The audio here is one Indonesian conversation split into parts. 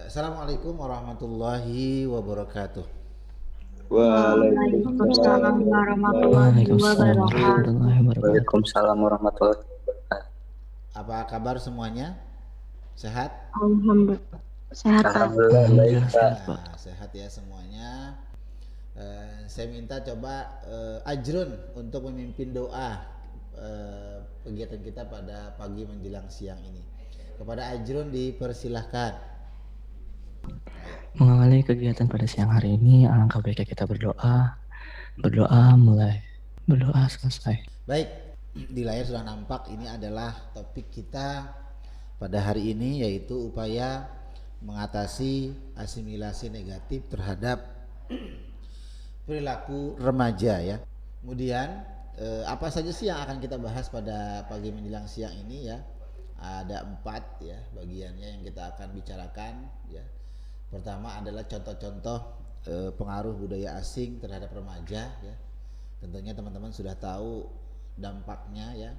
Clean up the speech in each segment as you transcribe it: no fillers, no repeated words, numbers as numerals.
Assalamualaikum warahmatullahi wabarakatuh. Waalaikumsalam Waalaikumsalam warahmatullahi warahmatullahi wabarakatuh. wabarakatuh. Waalaikumsalam warahmatullahi wabarakatuh. Apa kabar semuanya? Sehat? Alhamdulillah. Sehat, Pak. Alhamdulillah baik Alhamdulillah Pak. sehat, Pak. Sehat ya semuanya. Saya minta coba Ajrun untuk memimpin doa kegiatan kita pada pagi menjelang siang ini. Kepada Ajrun dipersilahkan. Mengawali kegiatan pada siang hari ini, alangkah baiknya kita berdoa. Berdoa mulai, berdoa selesai. Baik, di layar sudah nampak ini adalah topik kita pada hari ini, yaitu upaya mengatasi asimilasi negatif terhadap perilaku remaja ya. Kemudian apa saja sih yang akan kita bahas pada pagi menjelang siang ini ya? Ada 4 ya bagiannya yang kita akan bicarakan ya. Pertama adalah contoh-contoh pengaruh budaya asing terhadap remaja ya. Tentunya teman-teman sudah tahu dampaknya ya,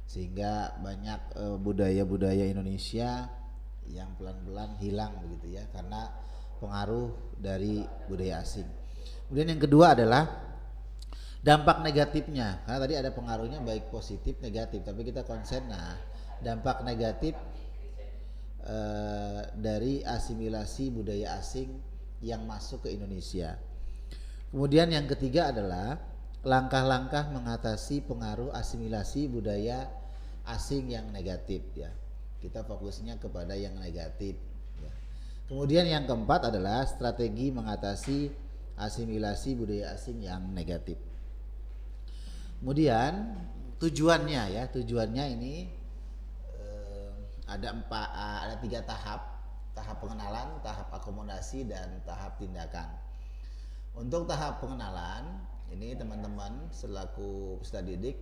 sehingga banyak budaya-budaya Indonesia yang pelan-pelan hilang begitu ya karena pengaruh dari budaya asing. Kemudian yang kedua adalah dampak negatifnya, karena tadi ada pengaruhnya baik positif negatif, tapi kita konsen dampak negatif dari asimilasi budaya asing yang masuk ke Indonesia. Kemudian yang ketiga adalah langkah-langkah mengatasi pengaruh asimilasi budaya asing yang negatif ya. Kita fokusnya kepada yang negatif ya. Kemudian yang keempat adalah strategi mengatasi asimilasi budaya asing yang negatif. Kemudian tujuannya ini ada 3 tahap pengenalan, tahap akomodasi, dan tahap tindakan. Untuk tahap pengenalan ini teman-teman selaku peserta didik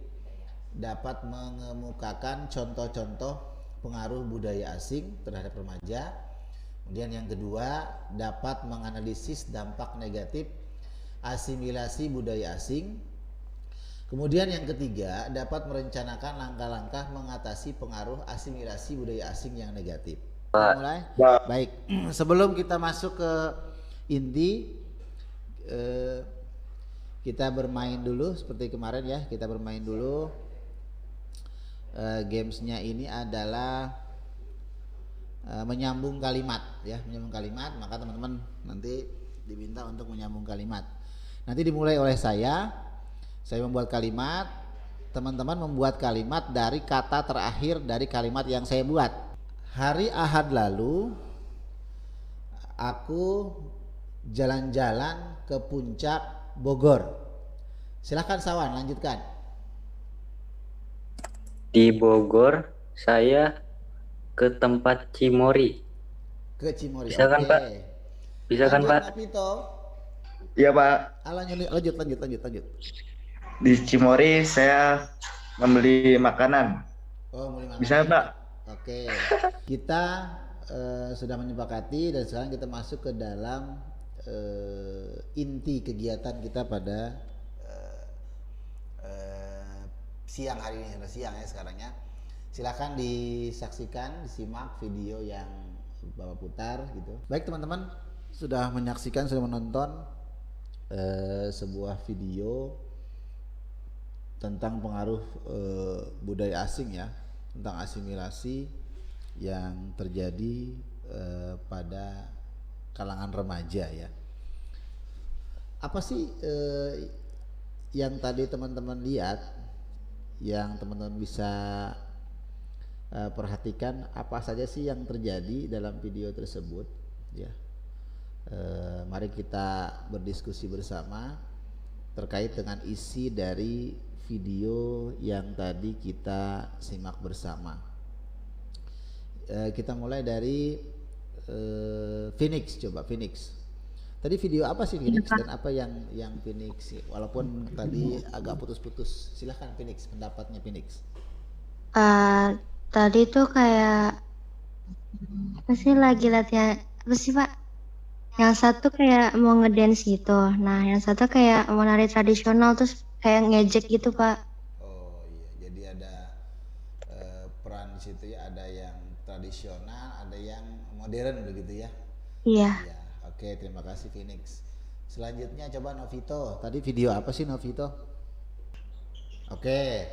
dapat mengemukakan contoh-contoh pengaruh budaya asing terhadap remaja. Kemudian yang kedua dapat menganalisis dampak negatif asimilasi budaya asing. Kemudian yang ketiga dapat merencanakan langkah-langkah mengatasi pengaruh asimilasi budaya asing yang negatif. Mulai? Baik. Sebelum kita masuk ke inti, kita bermain dulu seperti kemarin ya. Kita bermain dulu. Gamesnya ini adalah menyambung kalimat ya, menyambung kalimat. Maka teman-teman nanti diminta untuk menyambung kalimat. Nanti dimulai oleh saya membuat kalimat, teman-teman membuat kalimat dari kata terakhir dari kalimat yang saya buat. Hari Ahad lalu aku jalan-jalan ke puncak Bogor. Silahkan Sawan, lanjutkan. Di Bogor saya ke tempat Cimori. Ke Cimori. Bisa kan, Pak? Bisa kan, Pak? Napito. Iya, Pak. Lanjut. Di Cimori saya membeli makanan. Oh, mulai Bisa, Pak? Oke. Kita sudah menyepakati dan sekarang kita masuk ke dalam inti kegiatan kita pada siang hari ini. Siang ya sekarang ya. Silakan disaksikan, disimak video yang Bapak putar gitu. Baik teman-teman, sudah menyaksikan, sudah menonton sebuah video tentang pengaruh budaya asing ya, tentang asimilasi yang terjadi pada kalangan remaja ya. Apa sih yang tadi teman-teman lihat, yang teman-teman bisa perhatikan, apa saja sih yang terjadi dalam video tersebut ya. Mari kita berdiskusi bersama terkait dengan isi dari video yang tadi kita simak bersama. Kita mulai dari Phoenix, coba Phoenix. Tadi video apa sih Phoenix dan apa yang Phoenix? Walaupun tadi agak putus-putus. Silahkan Phoenix, pendapatnya Phoenix. Tadi tuh kayak apa sih, lagi latihan apa sih, Pak? Yang satu kayak mau ngedance gitu. Nah, yang satu kayak mau nari tradisional terus kayak ngejek gitu, Pak. Oh iya, jadi ada peran di situ ya, ada yang tradisional, ada yang modern begitu ya. Iya. Ya, oke, terima kasih Phoenix. Selanjutnya coba Novito. Tadi video apa sih Novito? Oke.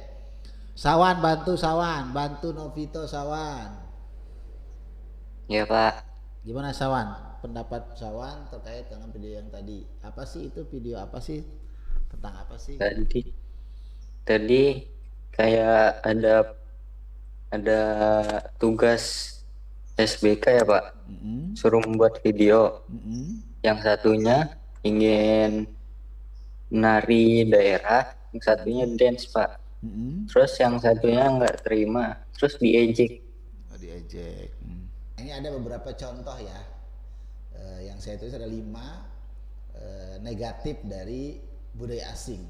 Sawan, bantu Novito Sawan. Ya Pak. Gimana Sawan? Pendapat Sawan terkait dengan video yang tadi. Apa sih itu video apa sih? Tentang apa sih? Tadi kayak ada tugas SBK ya Pak. Suruh membuat video. Yang satunya ingin nari daerah, yang satunya dance Pak. Terus yang satunya nggak terima, terus diejek. Oh, diejek. Ini ada beberapa contoh ya. Yang saya tulis ada 5 negatif dari budaya asing.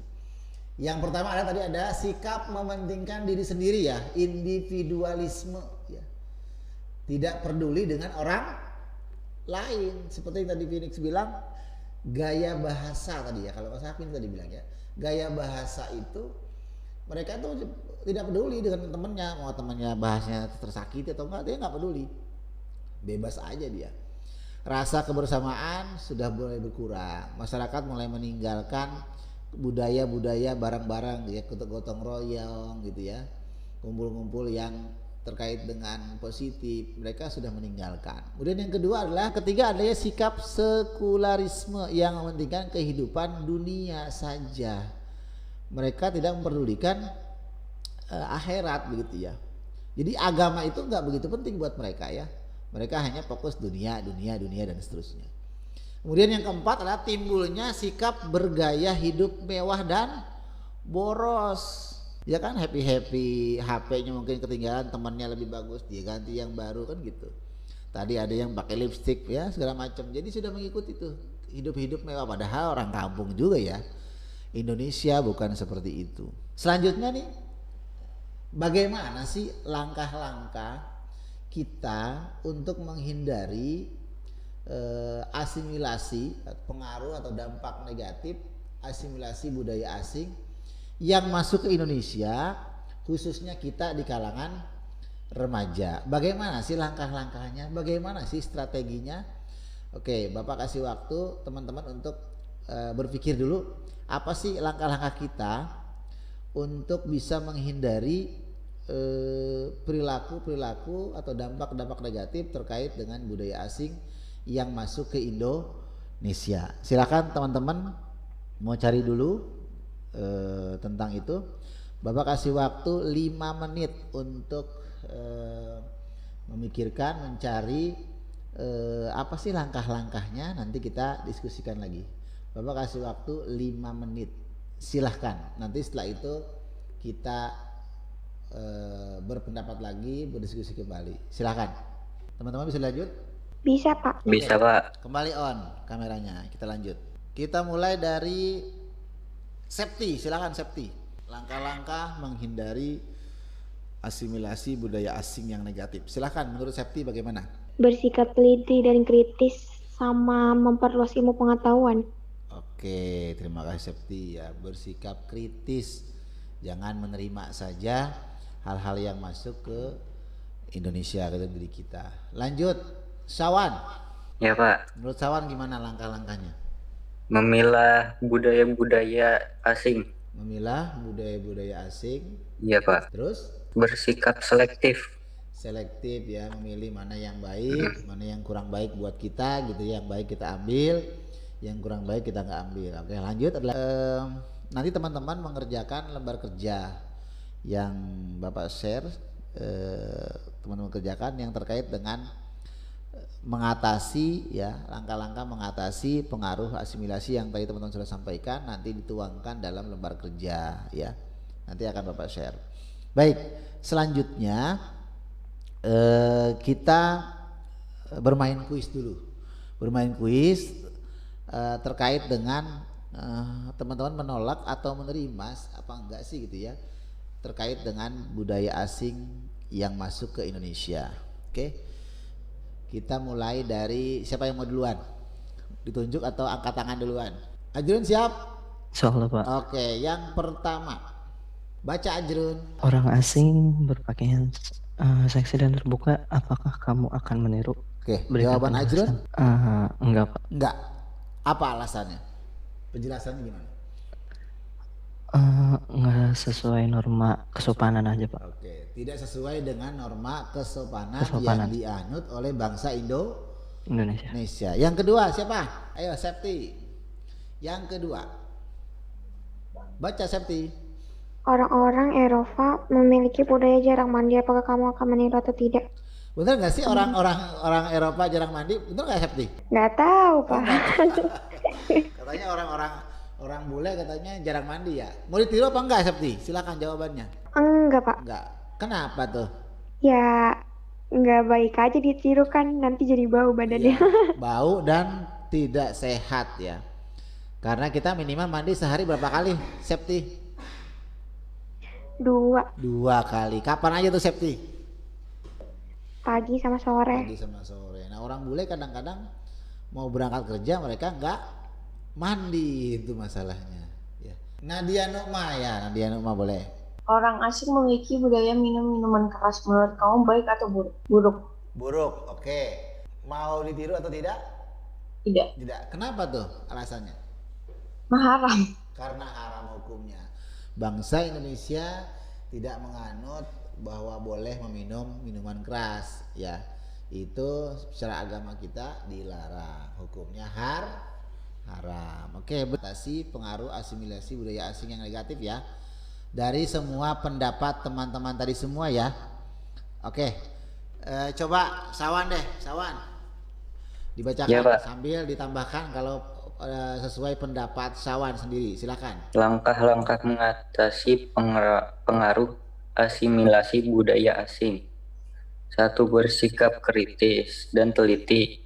Yang pertama tadi ada sikap mementingkan diri sendiri ya, individualisme ya. Tidak peduli dengan orang lain. Seperti yang tadi Phoenix bilang, gaya bahasa tadi ya, kalau Mas Hafin tadi bilang ya, gaya bahasa itu mereka tuh tidak peduli dengan temennya, mau temennya bahasanya tersakiti atau enggak, dia nggak peduli, bebas aja dia. Rasa kebersamaan sudah mulai berkurang, masyarakat mulai meninggalkan budaya-budaya barang-barang ya, gotong royong gitu ya, kumpul-kumpul yang terkait dengan positif, mereka sudah meninggalkan. Kemudian yang kedua adalah, ketiga adalah sikap sekularisme yang mementingkan kehidupan dunia saja. Mereka tidak memperdulikan akhirat begitu ya. Jadi agama itu nggak begitu penting buat mereka ya. Mereka hanya fokus dunia dan seterusnya. Kemudian yang keempat adalah timbulnya sikap bergaya hidup mewah dan boros. Ya kan, happy HP-nya mungkin ketinggalan, temannya lebih bagus, dia ganti yang baru kan gitu. Tadi ada yang pakai lipstick ya segala macam. Jadi sudah mengikuti itu hidup mewah, padahal orang kampung juga ya. Indonesia bukan seperti itu. Selanjutnya nih, bagaimana sih langkah-langkah kita untuk menghindari asimilasi, pengaruh atau dampak negatif asimilasi budaya asing yang masuk ke Indonesia, khususnya kita di kalangan remaja. Bagaimana sih langkah-langkahnya? Bagaimana sih strateginya? Oke, Bapak kasih waktu teman-teman untuk berpikir dulu, apa sih langkah-langkah kita untuk bisa menghindari perilaku atau dampak-dampak negatif terkait dengan budaya asing yang masuk ke Indonesia. Silakan teman-teman mau cari dulu tentang itu. Bapak kasih waktu 5 menit untuk memikirkan, mencari apa sih langkah-langkahnya, nanti kita diskusikan lagi. Bapak kasih waktu 5 menit, silahkan. Nanti setelah itu kita berpendapat lagi, berdiskusi kembali. Silahkan teman-teman, bisa lanjut? Bisa Pak. Bisa Pak. Kembali on kameranya, kita lanjut. Kita mulai dari Septi, silahkan Septi. Langkah-langkah menghindari asimilasi budaya asing yang negatif. Silahkan, menurut Septi bagaimana? Bersikap teliti dan kritis sama memperluas ilmu pengetahuan. Oke, terima kasih Septi ya. Bersikap kritis, jangan menerima saja hal-hal yang masuk ke Indonesia, ke diri kita. Lanjut, Sawan. Ya Pak. Menurut Sawan gimana langkah-langkahnya? Memilah budaya-budaya asing. Memilah budaya-budaya asing. Iya Pak. Terus? Bersikap selektif. Selektif ya, memilih mana yang baik, mana yang kurang baik buat kita gitu. Yang baik kita ambil, yang kurang baik kita nggak ambil. Oke, lanjut adalah nanti teman-teman mengerjakan lembar kerja yang Bapak share, teman-teman kerjakan yang terkait dengan mengatasi ya, langkah-langkah mengatasi pengaruh asimilasi yang tadi teman-teman sudah sampaikan, nanti dituangkan dalam lembar kerja ya, nanti akan Bapak share. Baik, selanjutnya kita bermain kuis dulu, terkait dengan teman-teman menolak atau menerima apa enggak sih gitu ya, terkait dengan budaya asing yang masuk ke Indonesia. Oke. Kita mulai dari siapa yang mau duluan? Ditunjuk atau angkat tangan duluan? Ajrun siap? Soalnya Pak. Oke, yang pertama. Baca Ajrun. Orang asing berpakaian seksi dan terbuka, apakah kamu akan meniru? Oke, Berikan jawaban Ajrun? penjelasan. Enggak Pak. Enggak. Apa alasannya? Penjelasannya gimana? Enggak sesuai norma kesopanan aja Pak. Oke, tidak sesuai dengan norma kesopanan Kesopanan. yang dianut oleh bangsa Indonesia. Indonesia. Yang kedua siapa? Ayo Septi. Yang kedua. Baca Septi. Orang-orang Eropa memiliki budaya jarang mandi. Apakah kamu akan meniru atau tidak? Bener nggak sih orang Eropa jarang mandi? Bener nggak Septi? Nggak tahu, Pak. Katanya orang bule katanya jarang mandi ya. Mau ditiru apa enggak Septi? Silakan jawabannya. Enggak, Pak. Enggak. Kenapa tuh? Ya, nggak baik aja ditiru kan. Nanti jadi bau badannya. Ya, bau dan tidak sehat ya. Karena kita minimal mandi sehari berapa kali Septi? 2, 2 kali. Kapan aja tuh Septi? pagi sama sore. Pagi sama sore. Nah orang bule kadang-kadang mau berangkat kerja mereka nggak mandi, itu masalahnya ya. Nadia Nukma boleh. Orang asing memiliki budaya minum minuman keras. Menurut kamu baik atau buruk? Buruk. Oke. Mau ditiru atau tidak? Tidak. Kenapa tuh alasannya? Haram. Karena haram hukumnya. Bangsa Indonesia tidak menganut bahwa boleh meminum minuman keras ya. Itu secara agama kita dilarang. Hukumnya haram. Oke, batasi pengaruh asimilasi budaya asing yang negatif ya. Dari semua pendapat teman-teman tadi semua ya. Oke. Coba Sawan dibacakan Ya, Pak. sambil ditambahkan kalau sesuai pendapat Sawan sendiri. Silakan. Langkah-langkah mengatasi pengaruh asimilasi budaya asing. 1. Bersikap kritis dan teliti.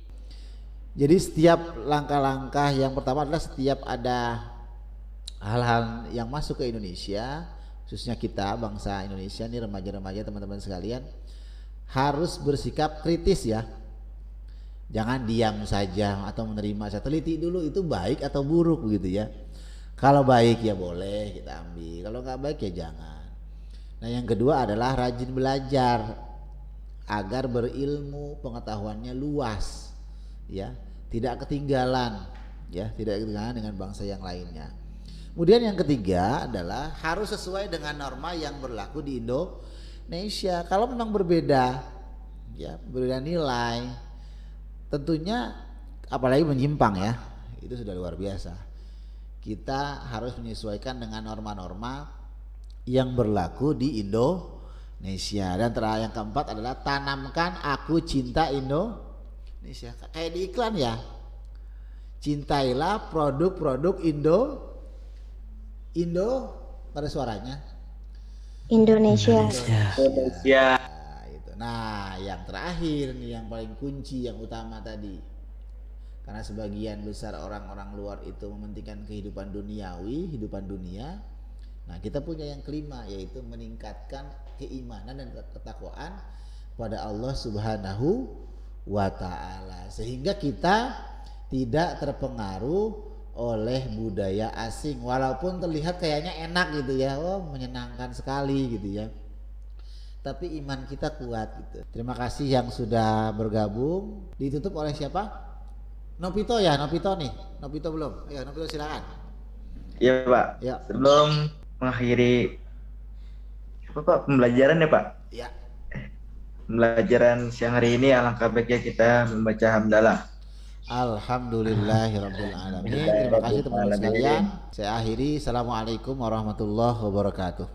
Jadi setiap langkah-langkah yang pertama adalah setiap ada hal-hal yang masuk ke Indonesia, khususnya kita bangsa Indonesia nih, remaja-remaja teman-teman sekalian, harus bersikap kritis ya. Jangan diam saja atau menerima saja. Teliti dulu itu baik atau buruk gitu ya. Kalau baik ya boleh kita ambil, kalau nggak baik ya jangan. Nah yang kedua adalah rajin belajar agar berilmu, pengetahuannya luas ya, tidak ketinggalan dengan bangsa yang lainnya. Kemudian yang ketiga adalah harus sesuai dengan norma yang berlaku di Indonesia. Kalau memang berbeda ya, berbeda nilai, tentunya apalagi menyimpang ya, itu sudah luar biasa. Kita harus menyesuaikan dengan norma-norma yang berlaku di Indonesia. Dan yang keempat adalah tanamkan aku cinta Indonesia. Kayak di iklan ya, cintailah produk-produk Indo pada suaranya Indonesia. Ya. Nah yang terakhir nih yang paling kunci, yang utama tadi, karena sebagian besar orang-orang luar itu mementingkan kehidupan duniawi, kehidupan dunia. Nah kita punya yang kelima, yaitu meningkatkan keimanan dan ketakwaan pada Allah Subhanahu wa Ta'ala, sehingga kita tidak terpengaruh oleh budaya asing, walaupun terlihat kayaknya enak gitu ya, menyenangkan sekali gitu ya, tapi iman kita kuat gitu. Terima kasih yang sudah bergabung. Ditutup oleh siapa? Nopito ya, Nopito belum? Ayo Nopito silakan. Iya Pak. Ya. Sebelum mengakhiri pembelajaran ya Pak. Ya. Pembelajaran siang hari ini alangkah baiknya kita membaca hamdalah. Alhamdulillahirabbil alamin. Terima kasih teman-teman sekalian. Saya akhiri. Assalamualaikum warahmatullahi wabarakatuh.